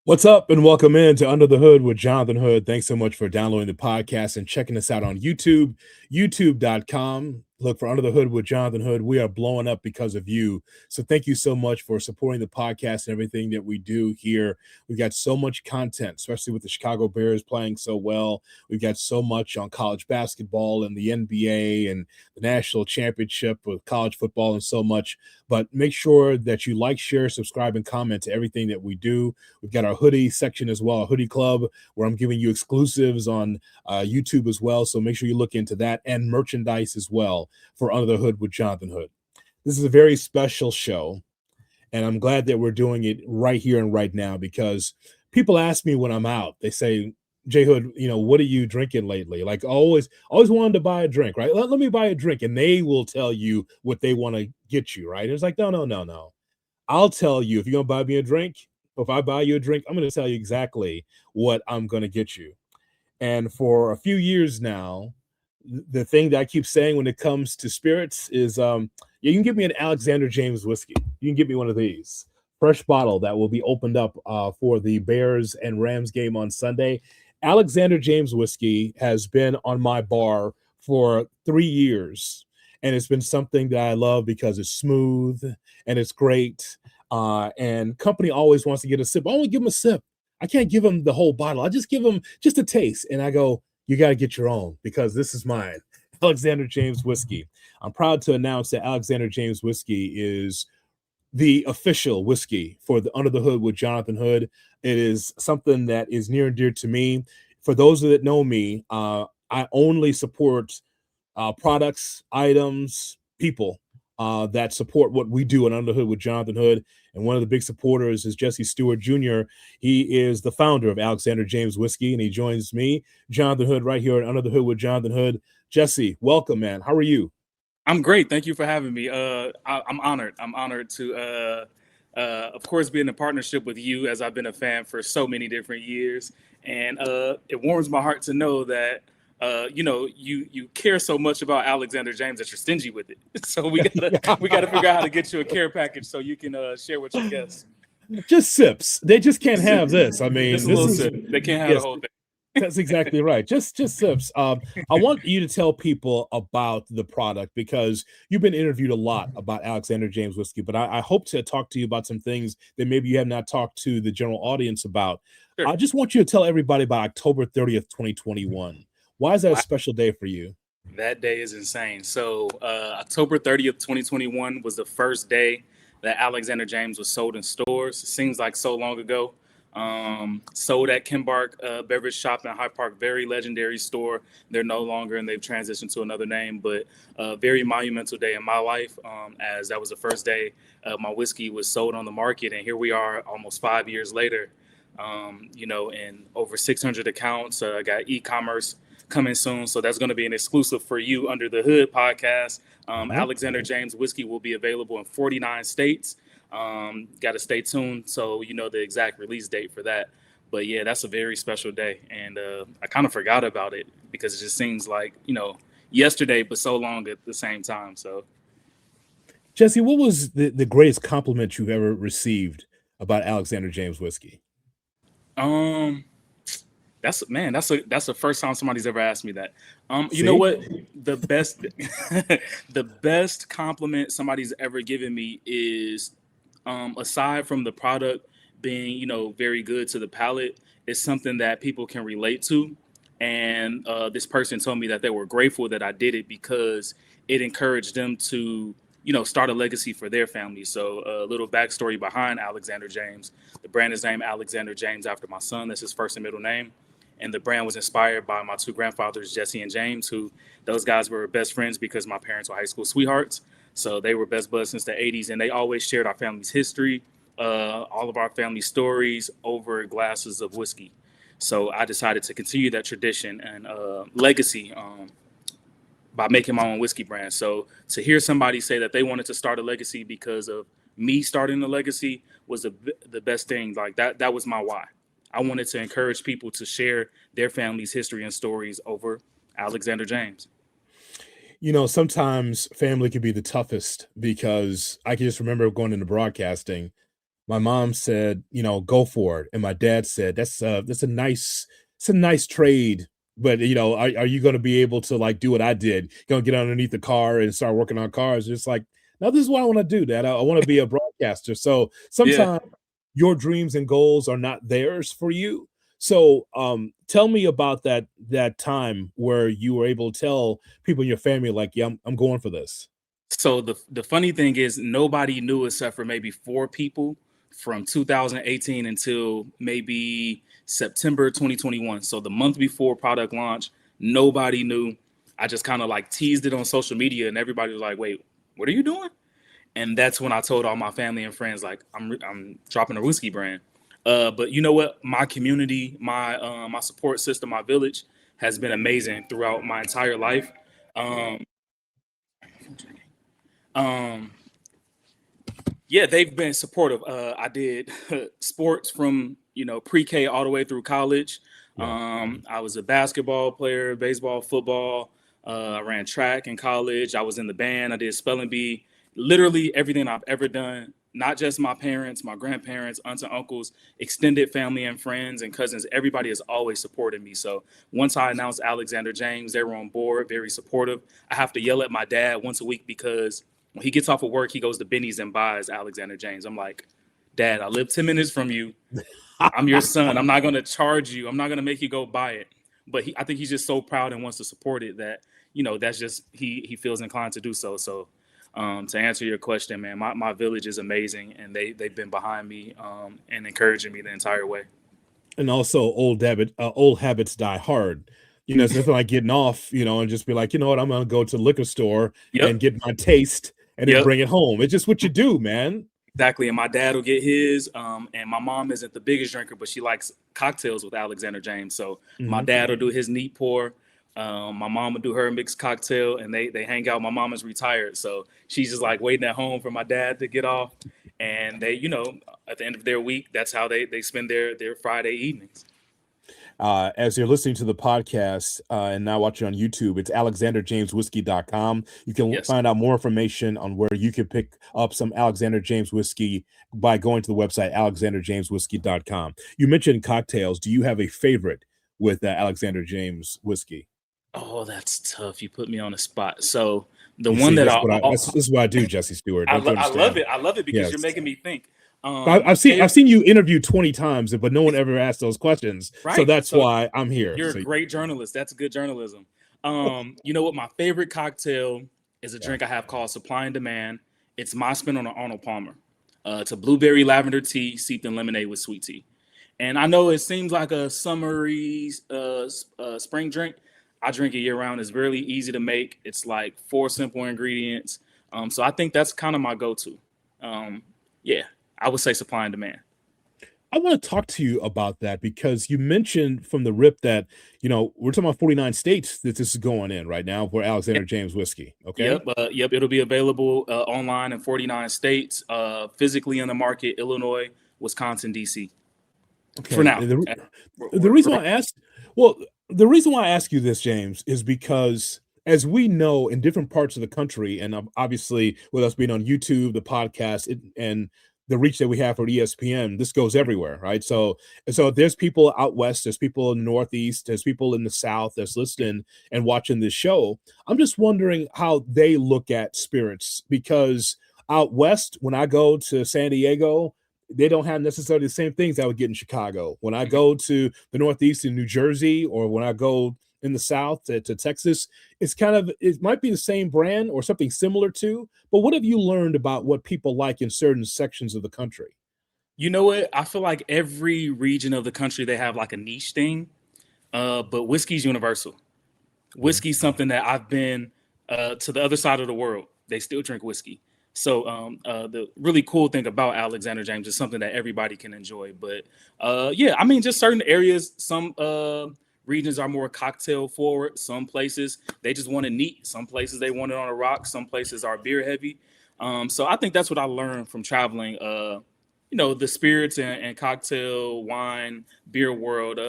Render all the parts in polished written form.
What's up, and welcome in to Under the Hood with Jonathan Hood. Thanks so much for downloading the podcast and checking us out on YouTube, youtube.com. Look for Under the Hood with Jonathan Hood. We are blowing up because of you. So thank you so much for supporting the podcast and everything that we do here. We've got so much content, especially with the Chicago Bears playing so well. We've got so much on college basketball and the NBA and the national championship with college football and so much. But make sure that you like, share, subscribe, and comment to everything that we do. We've got our hoodie section as well, a hoodie club, where I'm giving you exclusives on YouTube as well. So make sure you look into that, and merchandise as well for Under the Hood with Jonathan Hood. This is a very special show, and I'm glad that we're doing it right here and right now, because people ask me when I'm out, they say, Jay Hood, what are you drinking lately? Like, always wanted to buy a drink, right? Let me buy a drink. And they will tell you what they want to get you, right? It's like, no, no, no, no. I'll tell you, if you're going to buy me a drink, if I buy you a drink, I'm going to tell you exactly what I'm going to get you. And for a few years now, the thing that I keep saying when it comes to spirits is, you can give me an Alexander James whiskey. You can give me one of these. Fresh bottle that will be opened up for the Bears and Rams game on Sunday. Alexander James whiskey has been on my bar for 3 years. And it's been something that I love because it's smooth and it's great. And company always wants to get a sip. I only give them a sip. I can't give them the whole bottle. I just give them just a taste. And I go, you got to get your own, because this is mine. Alexander James whiskey. I'm proud to announce that Alexander James whiskey is the official whiskey for the Under the Hood with Jonathan Hood. It is something that is near and dear to me. For those that know me, I only support products, items, people that support what we do on Under the Hood with Jonathan Hood. And one of the big supporters is Jesse Steward Jr. He is the founder of Alexander James Whiskey, and he joins me, Jonathan Hood, right here at Under the Hood with Jonathan Hood. Jesse, welcome, man. How are you? I'm great. Thank you for having me. I'm honored. I'm honored to, of course, be in a partnership with you, as I've been a fan for so many different years. And it warms my heart to know that, you care so much about Alexander James that you're stingy with it. So we gotta figure out how to get you a care package so you can share with your guests. Just sips. They just can't have this. I mean, Just a this little is sip. They can't have the yes. whole thing. That's exactly right. Just sips. I want you to tell people about the product, because you've been interviewed a lot about Alexander James whiskey, but I hope to talk to you about some things that maybe you have not talked to the general audience about. Sure. I just want you to tell everybody about October 30th, 2021. Why is that a Wow. special day for you? That day is insane. So October 30th, 2021 was the first day that Alexander James was sold in stores. It seems like so long ago. Sold at Kimbark Beverage Shop in Hyde Park, very legendary store. They're no longer, and they've transitioned to another name, but a very monumental day in my life, as that was the first day my whiskey was sold on the market. And here we are almost 5 years later, in over 600 accounts. I got e-commerce coming soon, so that's going to be an exclusive for you Under the Hood podcast. Alexander James whiskey will be available in 49 states. Got to stay tuned so you know the exact release date for that. But yeah, that's a very special day, and I kind of forgot about it because it just seems like yesterday, but so long at the same time. So Jesse, what was the greatest compliment you've ever received about Alexander James whiskey? um, that's the first time somebody's ever asked me that. You know See? what? The best the best compliment somebody's ever given me is, aside from the product being very good to the palate, is something that people can relate to. And this person told me that they were grateful that I did it because it encouraged them to start a legacy for their family. So a little backstory behind Alexander James. The brand is named Alexander James after my son. That's his first and middle name. And the brand was inspired by my two grandfathers, Jesse and James, who those guys were best friends because my parents were high school sweethearts. So they were best buds since the 80s, and they always shared our family's history, all of our family stories over glasses of whiskey. So I decided to continue that tradition and legacy, by making my own whiskey brand. So to hear somebody say that they wanted to start a legacy because of me starting the legacy was the best thing. Like that was my why. I wanted to encourage people to share their family's history and stories over Alexander James. Sometimes family can be the toughest, because I can just remember going into broadcasting. my mom said, "Go for it," and my dad said, that's a nice trade, but are you going to be able to like do what I did? Going to get underneath the car and start working on cars? It's like, no, this is what I want to do. Dad, I want to be a broadcaster. So Yeah. sometimes your dreams and goals are not theirs for you. So tell me about that time where you were able to tell people in your family, like, yeah, I'm going for this. So the funny thing is nobody knew except for maybe four people from 2018 until maybe September 2021. So the month before product launch, nobody knew. I just kind of like teased it on social media and everybody was like, "Wait, what are you doing?" And that's when I told all my family and friends like I'm dropping a whiskey brand. But you know what? My community, my support system, my village has been amazing throughout my entire life. Um, um, yeah, they've been supportive. I did sports from pre-K all the way through college. Yeah. I was a basketball player, baseball, football. I ran track in college. I was in the band. I did spelling bee. Literally everything I've ever done. Not just my parents, my grandparents, aunts and uncles, extended family and friends and cousins. Everybody has always supported me. So once I announced Alexander James, they were on board, very supportive. I have to yell at my dad once a week because when he gets off of work, he goes to Benny's and buys Alexander James. I'm like, Dad, I live 10 minutes from you. I'm your son. I'm not going to charge you. I'm not going to make you go buy it. But I think he's just so proud and wants to support it that, that's just, he feels inclined to do so. So to answer your question, man, my village is amazing and they've been behind me and encouraging me the entire way. And also old habits die hard. It's nothing like getting off, and just be like, you know what, I'm gonna go to the liquor store and Yep. get my taste and then Yep. bring it home. It's just what you do, man. Exactly. And my dad will get his. And my mom isn't the biggest drinker, but she likes cocktails with Alexander James. So my Mhm. dad will do his neat pour. My mom will do her mixed cocktail and they hang out. My mom is retired. So she's just like waiting at home for my dad to get off. And they, at the end of their week, that's how they spend their Friday evenings. As you're listening to the podcast and now watching on YouTube, it's alexanderjameswhiskey.com. You can Yes. find out more information on where you can pick up some Alexander James whiskey by going to the website alexanderjameswhiskey.com. You mentioned cocktails. Do you have a favorite with Alexander James whiskey? Oh, that's tough. You put me on the spot. So the You one see, that this is what I do, Jesse Stewart. Don't you I love understand? it. I love it because you're Yes. making me think. I've My seen favorite, I've seen you interview 20 times, but no one ever asked those questions. So right? that's So why I'm here. you're a So great journalist. That's good journalism. You know what? My favorite cocktail is a yeah. drink I have called Supply and Demand. It's my spin on an Arnold Palmer. It's a blueberry lavender tea steeped in lemonade with sweet tea. And I know it seems like a summery spring drink. I drink it year round. It's really easy to make. It's like four simple ingredients. So I think that's kind of my go-to. Um, yeah, I would say Supply and Demand. I want to talk to you about that because you mentioned from the rip that, we're talking about 49 states that this is going in right now for Alexander James whiskey. Okay. Yep. It'll be available online in 49 states, physically in the market, Illinois, Wisconsin, DC. For Okay. now. The reason why I asked, well, the reason why I ask you this, James, is because as we know in different parts of the country, and obviously with us being on YouTube, the podcast, and the reach that we have for ESPN, this goes everywhere, right? So there's people out west, there's people in the Northeast, there's people in the South that's listening and watching this show. I'm just wondering how they look at spirits because out west, when I go to San Diego, they don't have necessarily the same things I would get in Chicago. When I Mhm. go to the Northeast in New Jersey, or when I go in the South to Texas, it might be the same brand or something similar to. But what have you learned about what people like in certain sections of the country? You know what? I feel like every region of the country, they have like a niche thing, but whiskey's universal. Mhm. Whiskey's something that I've been to the other side of the world. They still drink whiskey. So the really cool thing about Alexander James is something that everybody can enjoy. But yeah, I mean, just certain areas, some regions are more cocktail forward. Some places they just want it neat. Some places they want it on a rock. Some places are beer heavy. So I think that's what I learned from traveling. The spirits and cocktail wine beer world.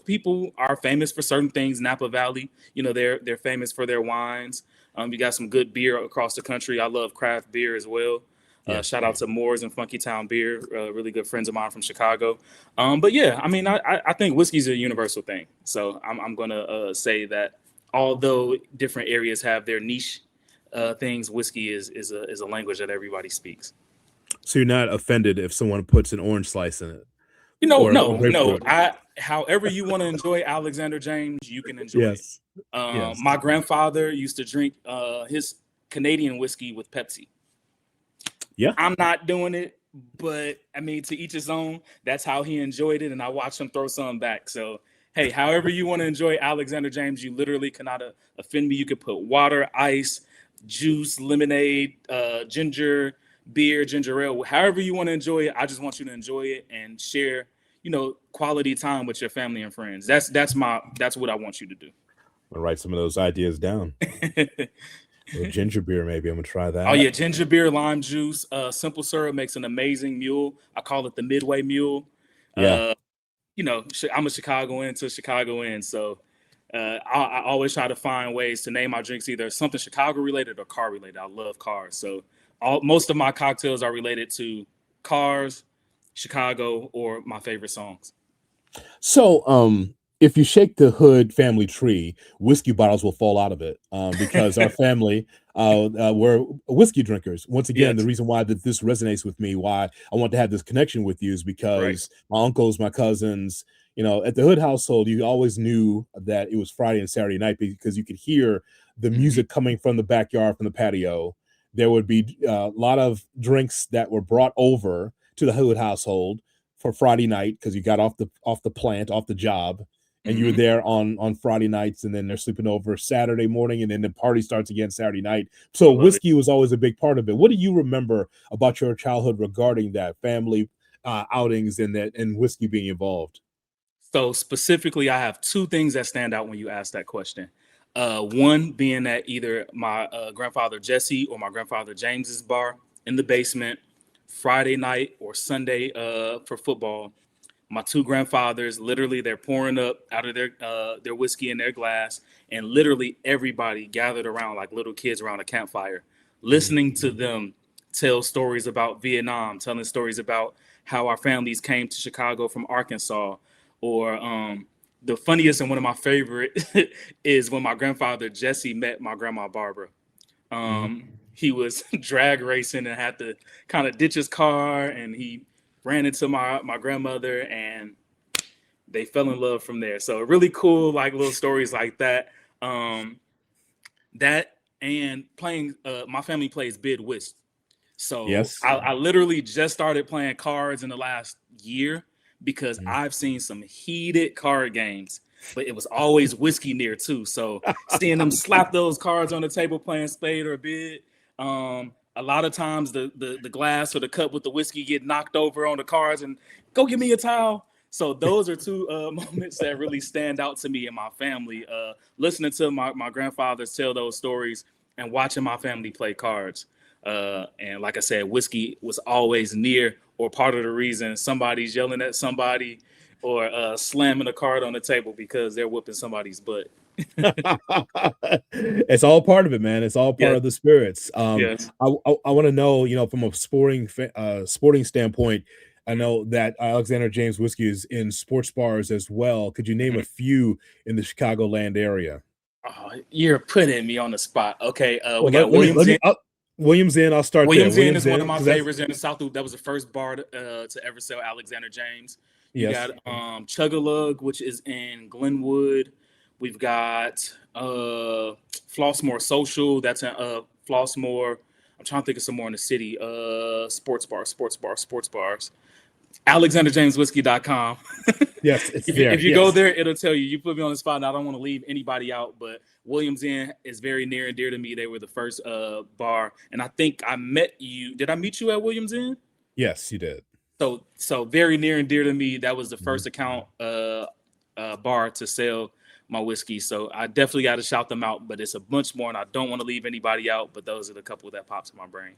People are famous for certain things. Napa Valley, they're famous for their wines. You got some good beer across the country. I love craft beer as well. Yeah. Shout out to Moores and Funky Town Beer, really good friends of mine from Chicago. But yeah, I mean, I think whiskey's a universal thing. So I'm gonna say that although different areas have their niche things, whiskey is a language that everybody speaks. So you're not offended if someone puts an orange slice in it or No. grapefruit? However you want to enjoy Alexander James, you can enjoy it. Yes. Yes. My grandfather used to drink his Canadian whiskey with Pepsi. Yeah. I'm not doing it, but I mean, to each his own. That's how he enjoyed it, and I watched him throw some back. So, hey, however you want to enjoy Alexander James, you literally cannot offend me. You could put water, ice, juice, lemonade, ginger beer, ginger ale, however you want to enjoy it. I just want you to enjoy it and share, quality time with your family and friends. That's what I want you to do. I'll write some of those ideas down. Ginger beer, maybe I'm gonna try that. Oh yeah, ginger beer, lime juice, simple syrup makes an amazing mule. I call it the Midway Mule. Yeah. I'm a Chicagoan to Chicagoan, so I always try to find ways to name my drinks either something Chicago related or car related. I love cars, so most of my cocktails are related to cars, Chicago, or my favorite songs. So, if you shake the Hood family tree, whiskey bottles will fall out of it because our family we're whiskey drinkers. Once again, the Yes, reason why that this resonates with me, why I want to have this connection with you, is right. because my uncles, my cousins, at the Hood household, you always knew that it was Friday and Saturday night because you could hear the Hmm. music coming from the backyard, from the patio. There would be a lot of drinks that were brought over to the Hood household for Friday night because you got off the plant, off the job, and you were Hmm. there on Friday nights, and then they're sleeping over Saturday morning, and then the party starts again Saturday night. So I love it. whiskey was always a big part of it. What do you remember about your childhood regarding that family outings and whiskey being involved? So specifically, I have two things that stand out when you ask that question. One being that either my grandfather Jesse or my grandfather James's bar in the basement, Friday night or Sunday for football. My two grandfathers, literally, they're pouring up out of their whiskey in their glass, and literally everybody gathered around like little kids around a campfire, Mhm. listening to them tell stories about Vietnam, telling stories about how our families came to Chicago from Arkansas, or the funniest and one of my favorite is when my grandfather Jesse met my grandma Barbara. Mhm. He was drag racing and had to kind of ditch his car, and he ran into my grandmother, and they fell in love from there. So really cool, like little stories like that. Um, that and playing. My family plays bid whist, so Yes. I literally just started playing cards in the last year because Mhm. I've seen some heated card games, but it was always whiskey near too. So seeing them slap those cards on the table playing spade or bid, a lot of times the glass or the cup with the whiskey get knocked over on the cards and go give me a towel. So those are two moments that really stand out to me and my family. Listening to my grandfathers tell those stories and watching my family play cards. And like I said, whiskey was always near or part of the reason somebody's yelling at somebody or slamming a card on the table because they're whooping somebody's butt. It's all part of it, man. It's all part Yes, of the spirits. yes. I want to know, from a sporting standpoint. I know that Alexander James whiskey is in sports bars as well. Could you name Mhm. a few in the Chicagoland area? Oh, you're putting me on the spot. Okay, we Well, got let me Williams Inn. I'll start there. Williams Inn is Williams one of Inn, my because that's favorites in the South Loop. That was the first bar to ever sell Alexander James. You got yes. Chug-a-Lug, which is in Glenwood. We've got Flossmore Social. That's in Flossmore. I'm trying to think of some more in the city. Sports bars. AlexanderJamesWhiskey.com. Yes, it's If there. you go Yes. there, it'll tell you. You put me on the spot, and I don't want to leave anybody out, but Williams Inn is very near and dear to me. They were the first bar, and I think I met you. Did I meet you at Williams Inn? Yes, you did. So very near and dear to me. That was the Mhm. first account bar to sell my whiskey. So I definitely got to shout them out. But it's a bunch more, and I don't want to leave anybody out. But those are the couple that pops in my brain.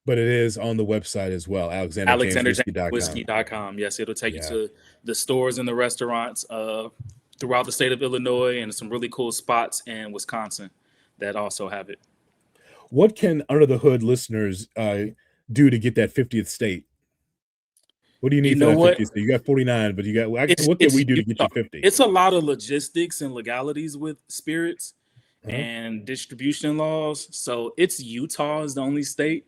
But it is on the website as well, alexanderjameswhiskey.com. AlexanderJamesWhiskey.com. Yes, it'll take you Yeah. to the stores and the restaurants throughout the state of Illinois and some really cool spots in Wisconsin that also have it. What can Under the Hood listeners do to get that 50th state? What do you You need for know that what? 50th state? You got 49, but you got It's what can it's we do to get Utah. you 50? It's a lot of logistics and legalities with spirits Uh-huh. and distribution laws. So it's Utah is the only state.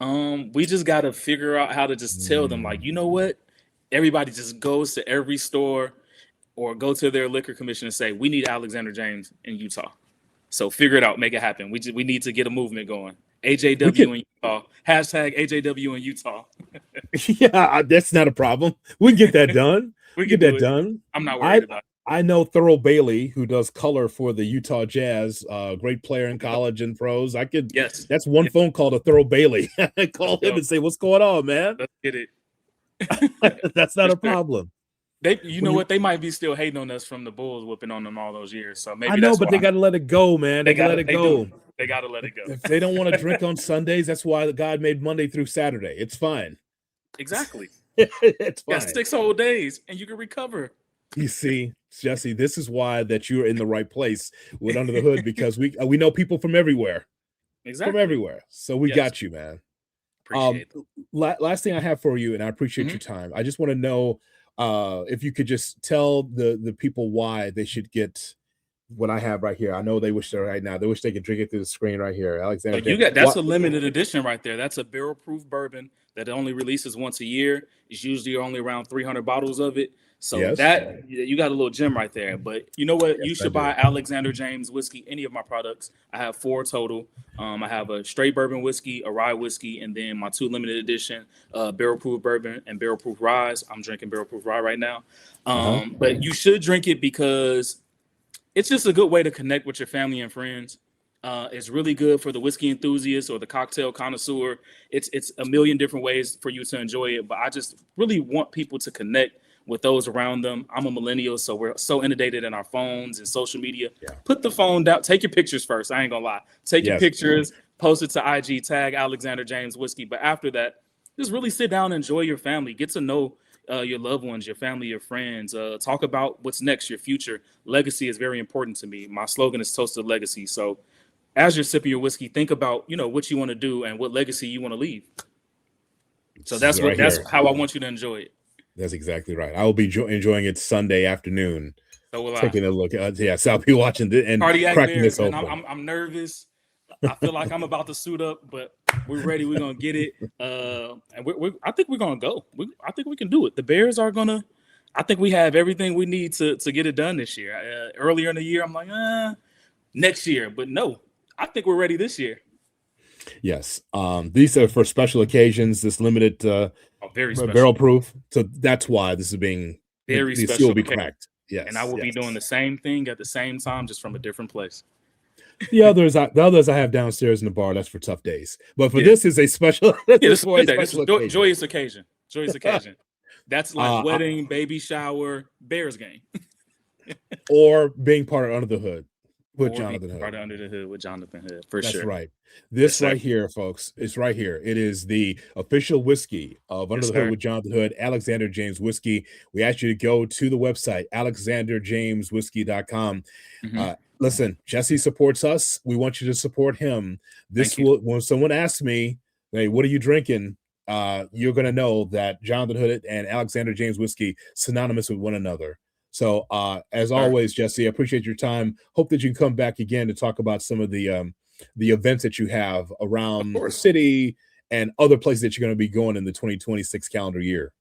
We just got to figure out how to just tell them, like, you know what? Everybody just goes to every store or go to their liquor commission and say, we need Alexander James in Utah. So figure it out, make it happen. We need to get a movement going. We AJW can, in Utah. Hashtag AJW in Utah. yeah, that's not a problem. We can get that done. We We can get do that it. done. I'm not I worried about I know Thurl Bailey, who does color for the Utah Jazz, great player in it. college and pros. I could. Yes. That's one Yes. phone call to Thurl Bailey. Let's Call him go. and say, "What's going on, man?" Let's get it. That's For not a sure. problem. You When know you, what? They might be still hating on us from the Bulls whooping on them all those years. So I maybe know, that's but they why got to let it go, man. They can let it they do. go. They gotta let it If they don't want to go. drink on Sundays, that's why God made Monday through Saturday. It's fine. Exactly. It's You got fine. 6 whole days and you can recover. You see, Jesse, this is why that you're in the right place with Under the Hood, because we know people from everywhere, Exactly. So we Yes. got you, man. Um, Appreciate it. last thing I have for you, and I appreciate Mhm. your time. I just want to know if you could just tell the people why they should get what I have right here. I know they wish they're right now. They wish they could drink it through the screen right here. So Alexander, you got that's what? a limited edition right there. That's a barrel proof bourbon that only releases once a year. It's usually only around 300 bottles of it. So Yes, that you got a little gem right there. But you know what? yes, You I should do. buy Alexander James whiskey, any of my products. I have 4 total. I have a straight bourbon whiskey, a rye whiskey, and then my 2 limited edition barrel proof bourbon and barrel proof rye. I'm drinking barrel proof rye right now. Uh-huh. But you should drink it because it's just a good way to connect with your family and friends. It's really good for the whiskey enthusiast or the cocktail connoisseur. It's a million different ways for you to enjoy it, but I just really want people to connect with those around them. I'm a millennial, so we're so inundated in our phones and social media. Yeah. Put the phone down. Take your pictures first. I ain't gonna lie. Take your Yes. pictures, post it to IG, tag Alexander James Whiskey. But after that, just really sit down and enjoy your family. Get to know your loved ones, your family, your friends. Talk about what's next, your future. Legacy is very important to me. My slogan is Toast to Legacy. So as you're sipping your whiskey, think about, what you want to do and what legacy you want to leave. So that's right that's here. how I want you to enjoy it. That's exactly right. I will be enjoying it Sunday afternoon. So will I. Taking a look. So I'll be watching and Cardiac cracking Bears, this man. open. I'm nervous. I feel like I'm about to suit up, but we're ready. We're gonna get it. And I think we're gonna go. I think we can do it. The Bears are gonna. I think we have everything we need to get it done this year. Earlier in the year, I'm like, next year, but no, I think we're ready this year. Yes. These are for special occasions. This limited Very special. barrel proof. So that's why this is being Very the special seal will be occasion. cracked. Yes. And I will be doing the same thing at the same time, just from a different place. The others I have downstairs in the bar. That's for tough days. But for this is a special. This is a good day. This is a joyous occasion. Joyous occasion. That's like wedding, baby shower, Bears game. Or being part of Under the Hood with Jonathan Hood. Part of Under the Hood with Jonathan Hood, for That's sure. That's right. This right here, folks, is right here. It is the official whiskey of Under the Hood with Jonathan Hood, Alexander James Whiskey. We ask you to go to the website, alexanderjameswhiskey.com. Listen, Jesse supports us. We want you to support him. When someone asks me, hey, what are you drinking? You're going to know that Jonathan Hood and Alexander James Whiskey synonymous with one another. So as always, Jesse, I appreciate your time. Hope that you can come back again to talk about some of the events that you have around the city and other places that you're going to be going in the 2026 calendar year.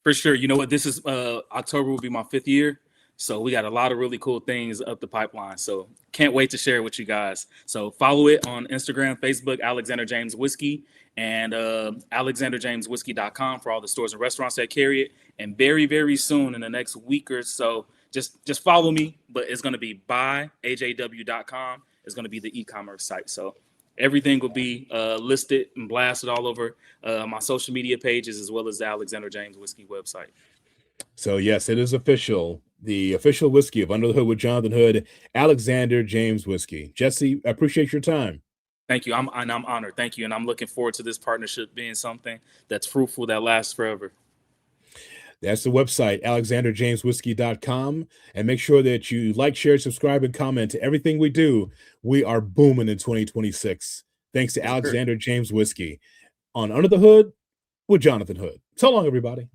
For sure. You know what? This is October will be my 5th year. So we got a lot of really cool things up the pipeline. So can't wait to share it with you guys. So follow it on Instagram, Facebook, Alexander James Whiskey, and alexanderjameswhiskey.com for all the stores and restaurants that carry it. And very, very soon in the next week or so, just follow me. But it's going to be buyajw.com. It's going to be the e-commerce site. So everything will be listed and blasted all over my social media pages, as well as the Alexander James Whiskey website. So yes, it is official. The official whiskey of Under the Hood with Jonathan Hood, Alexander James Whiskey. Jesse, I appreciate your time. Thank you. I'm honored. Thank you. And I'm looking forward to this partnership being something that's fruitful, that lasts forever. That's the website, alexanderjameswhiskey.com. And make sure that you like, share, subscribe, and comment to everything we do. We are booming in 2026. Thanks to Alexander James Whiskey. on Under the Hood with Jonathan Hood. So long, everybody.